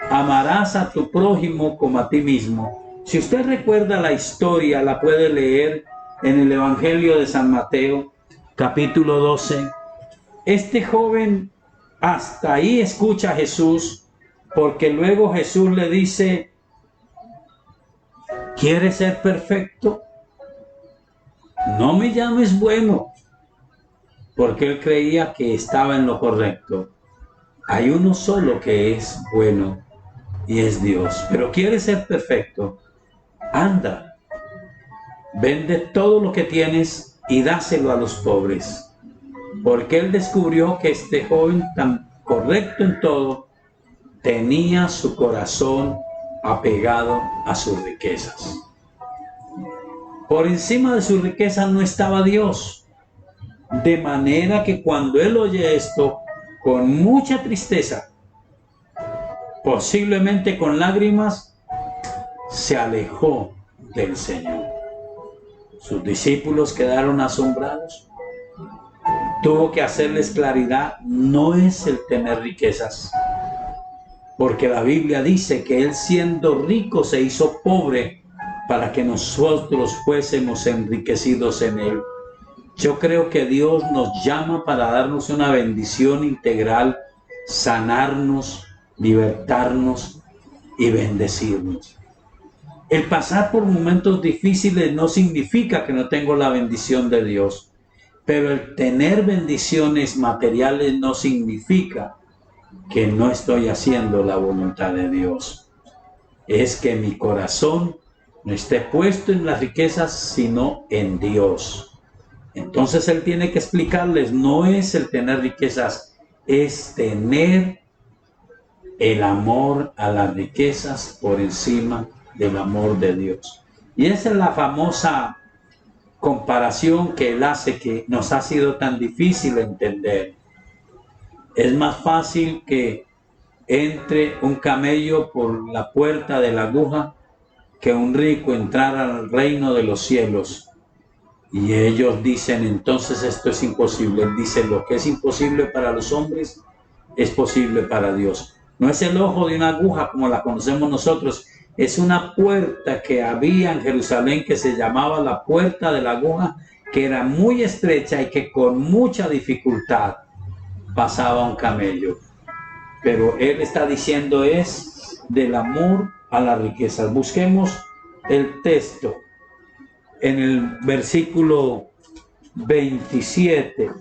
amarás a tu prójimo como a ti mismo. Si usted recuerda la historia, la puede leer en el Evangelio de San Mateo, capítulo 12. Este joven hasta ahí escucha a Jesús, porque luego Jesús le dice: ¿quieres ser perfecto? No me llames bueno, porque él creía que estaba en lo correcto. Hay uno solo que es bueno, y es Dios. Pero ¿quieres ser perfecto? Anda, vende todo lo que tienes y dáselo a los pobres. Porque él descubrió que este joven, tan correcto en todo, tenía su corazón apegado a sus riquezas. Por encima de sus riquezas no estaba Dios. De manera que cuando él oye esto, con mucha tristeza, posiblemente con lágrimas, se alejó del Señor. Sus discípulos quedaron asombrados. Tuvo que hacerles claridad: no es el tener riquezas, porque la Biblia dice que él, siendo rico, se hizo pobre para que nosotros fuésemos enriquecidos en él. Yo creo que Dios nos llama para darnos una bendición integral, sanarnos, libertarnos y bendecirnos. El pasar por momentos difíciles no significa que no tengo la bendición de Dios. Pero el tener bendiciones materiales no significa que no estoy haciendo la voluntad de Dios. Es que mi corazón no esté puesto en las riquezas, sino en Dios. Entonces él tiene que explicarles: no es el tener riquezas, es tener el amor a las riquezas por encima del amor de Dios. Y esa es la famosa comparación que él hace, que nos ha sido tan difícil entender. Es más fácil que entre un camello por la puerta de la aguja que un rico entrara al reino de los cielos. Y ellos dicen, entonces esto es imposible. Él dice, lo que es imposible para los hombres es posible para Dios. No es el ojo de una aguja como la conocemos nosotros, es una puerta que había en Jerusalén que se llamaba la puerta de la aguja, que era muy estrecha y que con mucha dificultad pasaba un camello. Pero él está diciendo es del amor a las riquezas. Busquemos el texto en el versículo 27.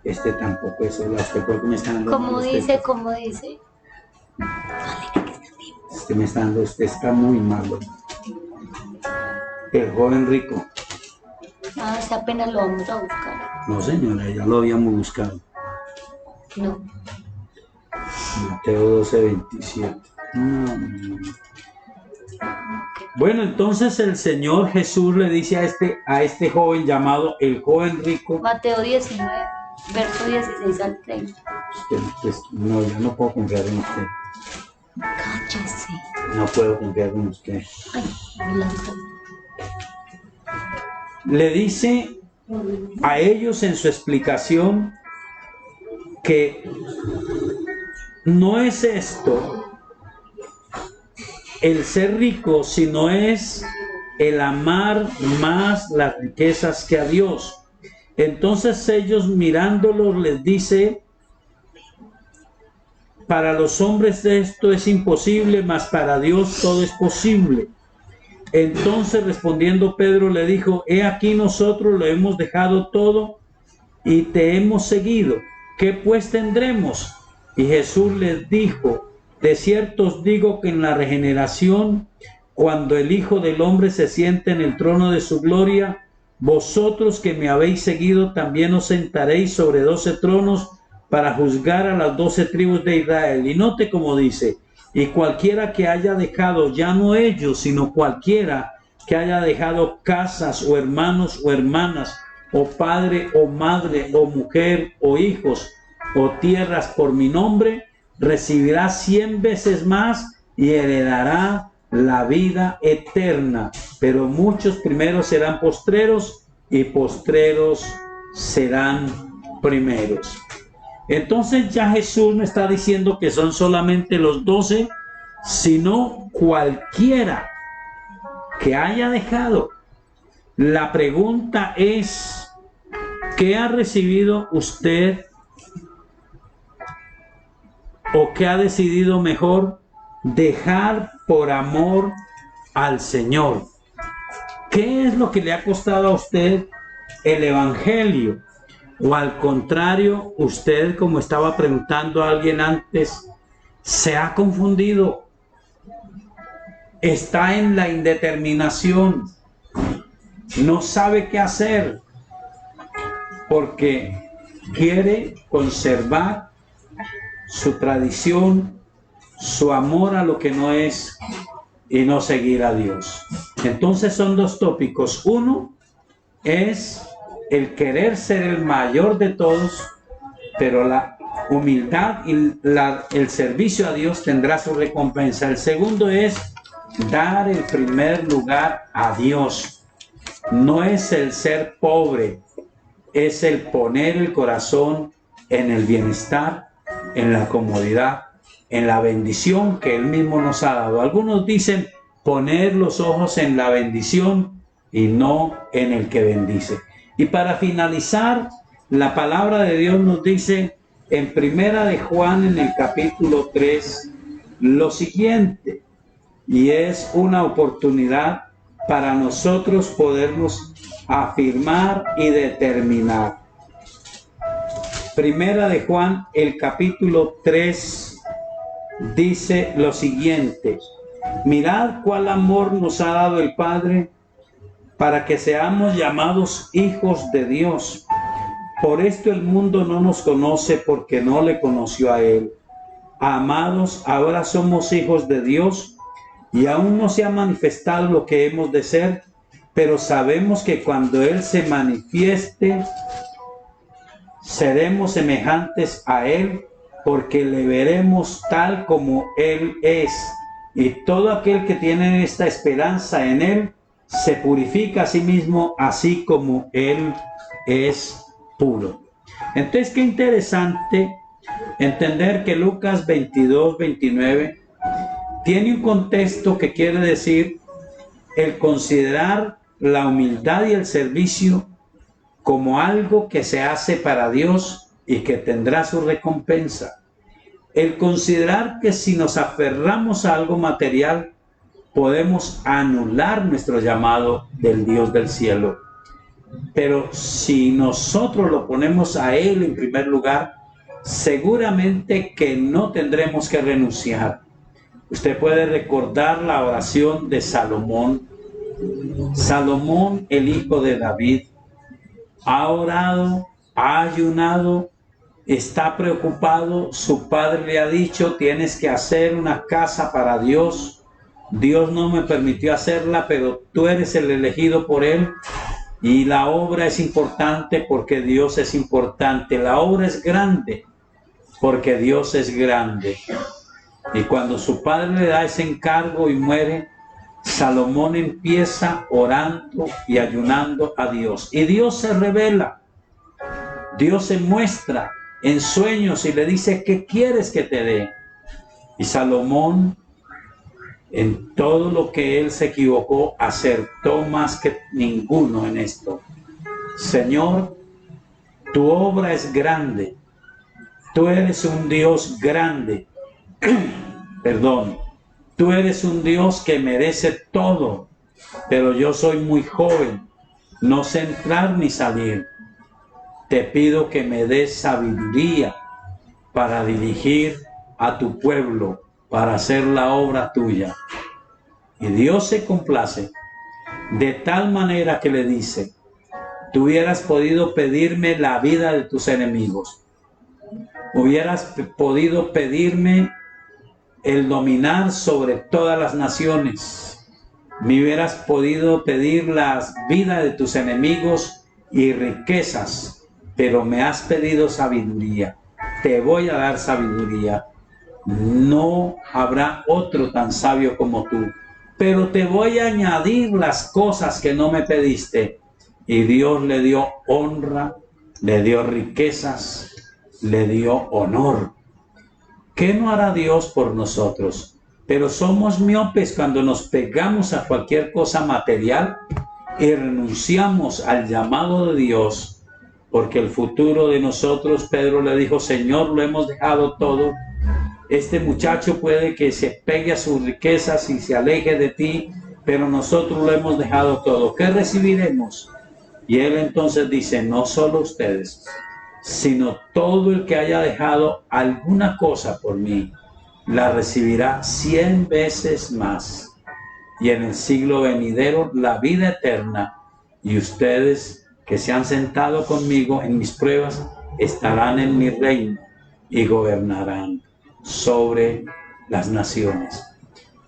Este tampoco es el porque me están dando. ¿Cómo dice? ¿Cómo dice? Este me está dando, este está muy malo. El joven rico. Ah, ese apenas lo vamos a buscar. No, señora, ya lo habíamos buscado. No. Mateo 12:27. Bueno, entonces el Señor Jesús le dice a este joven llamado el joven rico. Mateo 19, verso 16 al 30. No, yo no puedo confiar en usted. Cállese. No puedo confiar en usted. Ay, blanco. Le dice a ellos en su explicación que no es esto el ser rico, sino es el amar más las riquezas que a Dios. Entonces ellos mirándolos les dice, para los hombres esto es imposible, mas para Dios todo es posible. Entonces respondiendo Pedro le dijo, he aquí nosotros lo hemos dejado todo y te hemos seguido. ¿Qué pues tendremos? Y Jesús les dijo, de cierto os digo que en la regeneración, cuando el Hijo del Hombre se siente en el trono de su gloria, vosotros que me habéis seguido también os sentaréis sobre 12 tronos para juzgar a las 12 tribus de Israel. Y note cómo dice, y cualquiera que haya dejado, ya no ellos, sino cualquiera que haya dejado casas o hermanos o hermanas, o padre o madre o mujer o hijos o tierras por mi nombre, recibirá 100 veces más y heredará la vida eterna. Pero muchos primeros serán postreros y postreros serán primeros. Entonces ya Jesús no está diciendo que son solamente los 12, sino cualquiera que haya dejado. La pregunta es, ¿qué ha recibido usted o qué ha decidido mejor dejar por amor al Señor? ¿Qué es lo que le ha costado a usted el Evangelio? O al contrario, usted, como estaba preguntando a alguien antes, se ha confundido, está en la indeterminación, no sabe qué hacer, porque quiere conservar su tradición, su amor a lo que no es y no seguir a Dios. Entonces son dos tópicos. Uno es el querer ser el mayor de todos, pero la humildad y el servicio a Dios tendrá su recompensa. El segundo es dar el primer lugar a Dios. No es el ser pobre, es el poner el corazón en el bienestar, en la comodidad, en la bendición que Él mismo nos ha dado. Algunos dicen poner los ojos en la bendición y no en el que bendice. Y para finalizar, la palabra de Dios nos dice en Primera de Juan, en el capítulo 3, lo siguiente, y es una oportunidad para nosotros podernos afirmar y determinar. Primera de Juan, el capítulo 3, dice lo siguiente, mirad cuál amor nos ha dado el Padre para que seamos llamados hijos de Dios. Por esto el mundo no nos conoce porque no le conoció a Él. Amados, ahora somos hijos de Dios y aún no se ha manifestado lo que hemos de ser, pero sabemos que cuando Él se manifieste, seremos semejantes a Él porque le veremos tal como Él es. Y todo aquel que tiene esta esperanza en Él se purifica a sí mismo, así como Él es puro. Entonces, qué interesante entender que Lucas 22, 29 tiene un contexto que quiere decir el considerar la humildad y el servicio como algo que se hace para Dios y que tendrá su recompensa. El considerar que si nos aferramos a algo material, podemos anular nuestro llamado del Dios del cielo. Pero si nosotros lo ponemos a Él en primer lugar, seguramente que no tendremos que renunciar. Usted puede recordar la oración de Salomón. Salomón, el hijo de David, ha orado, ha ayunado, está preocupado. Su padre le ha dicho: tienes que hacer una casa para Dios. Dios no me permitió hacerla, pero tú eres el elegido por Él. Y la obra es importante porque Dios es importante. La obra es grande porque Dios es grande. Y cuando su padre le da ese encargo y muere, Salomón empieza orando y ayunando a Dios. Y Dios se revela. Dios se muestra en sueños y le dice: ¿qué quieres que te dé? Y Salomón, en todo lo que él se equivocó, acertó más que ninguno en esto. Señor, tu obra es grande. Tú eres un Dios grande. Perdón. Tú eres un Dios que merece todo, pero yo soy muy joven, no sé entrar ni salir. Te pido que me des sabiduría para dirigir a tu pueblo, para hacer la obra tuya. Y Dios se complace de tal manera que le dice: tú hubieras podido pedirme la vida de tus enemigos, hubieras podido pedirme el dominar sobre todas las naciones, me hubieras podido pedir las vidas de tus enemigos y riquezas, pero me has pedido sabiduría. Te voy a dar sabiduría. No habrá otro tan sabio como tú, pero te voy a añadir las cosas que no me pediste. Y Dios le dio honra, le dio riquezas, le dio honor. ¿Qué no hará Dios por nosotros? Pero somos miopes cuando nos pegamos a cualquier cosa material y renunciamos al llamado de Dios, porque el futuro de nosotros, Pedro le dijo: Señor, lo hemos dejado todo. Este muchacho puede que se pegue a sus riquezas y se aleje de ti, pero nosotros lo hemos dejado todo. ¿Qué recibiremos? Y él entonces dice: no solo ustedes, sino todo el que haya dejado alguna cosa por mí, la recibirá 100 veces más. Y en el siglo venidero, la vida eterna. Y ustedes que se han sentado conmigo en mis pruebas, estarán en mi reino y gobernarán sobre las naciones.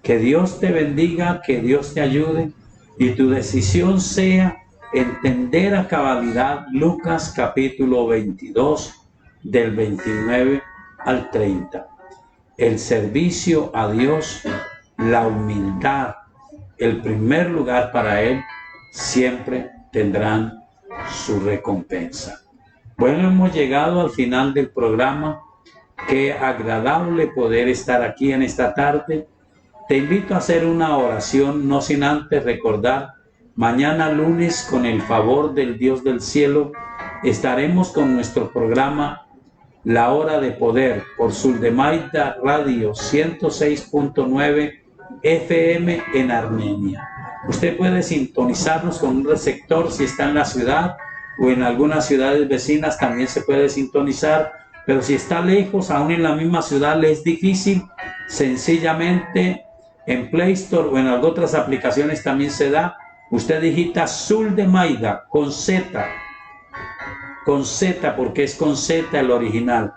Que Dios te bendiga, que Dios te ayude, y tu decisión sea entender a cabalidad Lucas capítulo 22 del 29 al 30. El servicio a Dios, la humildad, el primer lugar para Él, siempre tendrán su recompensa. Bueno, hemos llegado al final del programa. Qué agradable poder estar aquí en esta tarde. Te invito a hacer una oración, no sin antes recordar: mañana lunes, con el favor del Dios del cielo, estaremos con nuestro programa La Hora de Poder por Suldemaida Radio 106.9 FM en Armenia. Usted puede sintonizarnos con un receptor si está en la ciudad, o en algunas ciudades vecinas también se puede sintonizar, pero si está lejos, aún en la misma ciudad le es difícil, sencillamente en Play Store o en algunas otras aplicaciones también se da. Usted digita Suldemaida con Z porque es con Z el original,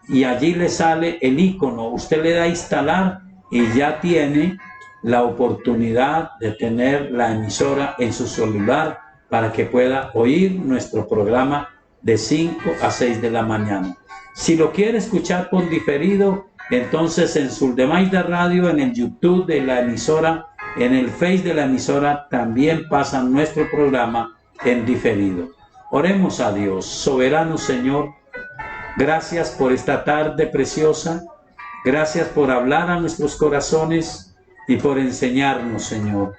y allí le sale el icono. Usted le da a instalar y ya tiene la oportunidad de tener la emisora en su celular para que pueda oír nuestro programa de 5 a 6 de la mañana. Si lo quiere escuchar por diferido, entonces en Suldemaida Radio, en el YouTube de la emisora, en el Face de la emisora, también pasan nuestro programa en diferido. Oremos a Dios. Soberano Señor, gracias por esta tarde preciosa. Gracias por hablar a nuestros corazones y por enseñarnos, Señor.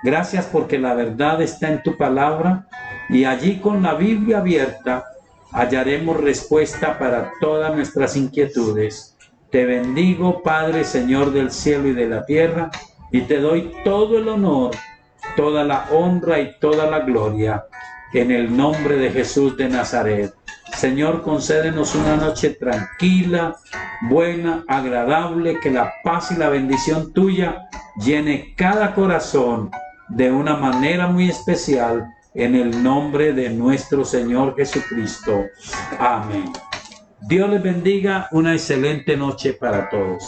Gracias porque la verdad está en tu palabra y allí con la Biblia abierta hallaremos respuesta para todas nuestras inquietudes. Te bendigo, Padre, Señor del cielo y de la tierra, y te doy todo el honor, toda la honra y toda la gloria, en el nombre de Jesús de Nazaret. Señor, concédenos una noche tranquila, buena, agradable, que la paz y la bendición tuya llene cada corazón de una manera muy especial, en el nombre de nuestro Señor Jesucristo. Amén. Dios les bendiga. Una excelente noche para todos.